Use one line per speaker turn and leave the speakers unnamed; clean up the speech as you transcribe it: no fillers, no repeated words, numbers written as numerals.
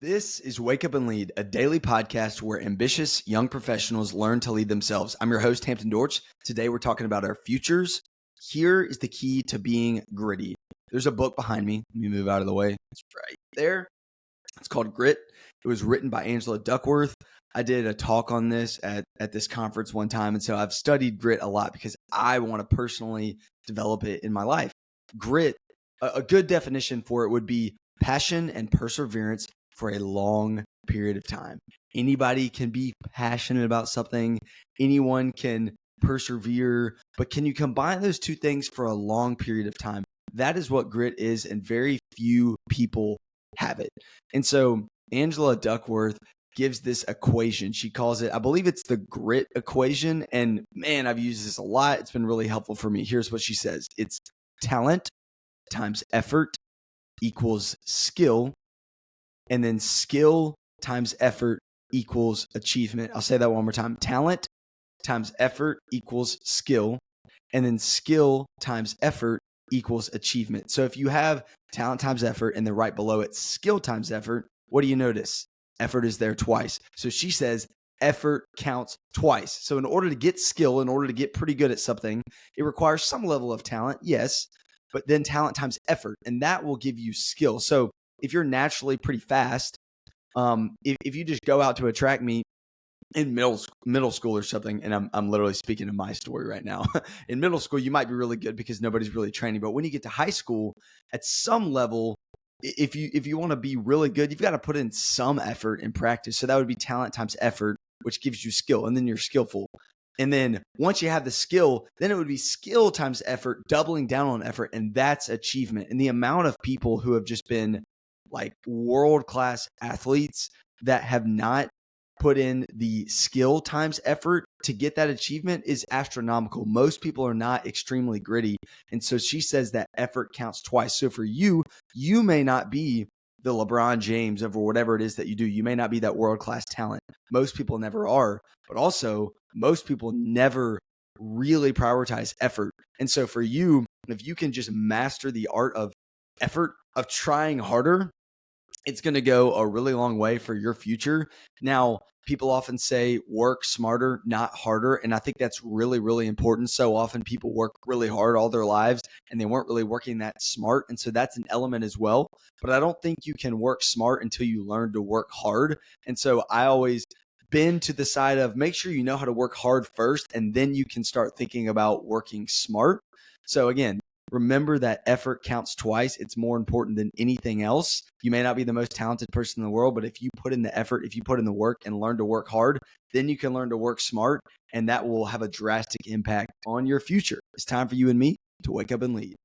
This is Wake Up and Lead, a daily podcast where ambitious young professionals learn to lead themselves. I'm your host, Hampton Dortch. Today, we're talking about our futures. Here is the key to being gritty. There's a book behind me. Let me move out of the way. It's right there. It's called Grit. It was written by Angela Duckworth. I did a talk on this at this conference one time, and so I've studied grit a lot because I want to personally develop it in my life. Grit, a good definition for it would be passion and perseverance for a long period of time. Anybody can be passionate about something. Anyone can persevere, but can you combine those two things for a long period of time? That is what grit is, and very few people have it. And so Angela Duckworth gives this equation. She calls it, I believe it's the grit equation. And man, I've used this a lot. It's been really helpful for me. Here's what she says. It's talent times effort equals skill. And then skill times effort equals achievement. I'll say that one more time. Talent times effort equals skill. And then skill times effort equals achievement. So if you have talent times effort and then right below it, skill times effort, what do you notice? Effort is there twice. So she says effort counts twice. So in order to get skill, in order to get pretty good at something, it requires some level of talent, yes, but then talent times effort, and that will give you skill. So if you're naturally pretty fast, if you just go out to a track meet in middle school or something, and I'm literally speaking of my story right now. In middle school, you might be really good because nobody's really training. But when you get to high school, at some level, if you want to be really good, you've got to put in some effort and practice. So that would be talent times effort, which gives you skill, and then you're skillful. And then once you have the skill, then it would be skill times effort, doubling down on effort, and that's achievement. And the amount of people who have just been like world-class athletes that have not put in the skill times effort to get that achievement is astronomical. Most people are not extremely gritty. And so she says that effort counts twice. So for you may not be the LeBron James of whatever it is that you do. You may not be that world-class talent. Most people never are, but also most people never really prioritize effort. And so for you, if you can just master the art of effort, of trying harder, it's going to go a really long way for your future. Now, people often say work smarter, not harder. And I think that's really, really important. So often people work really hard all their lives and they weren't really working that smart. And so that's an element as well. But I don't think you can work smart until you learn to work hard. And so I always been to the side of make sure you know how to work hard first, and then you can start thinking about working smart. So again, remember that effort counts twice. It's more important than anything else. You may not be the most talented person in the world, but if you put in the effort, if you put in the work and learn to work hard, then you can learn to work smart, and that will have a drastic impact on your future. It's time for you and me to wake up and lead.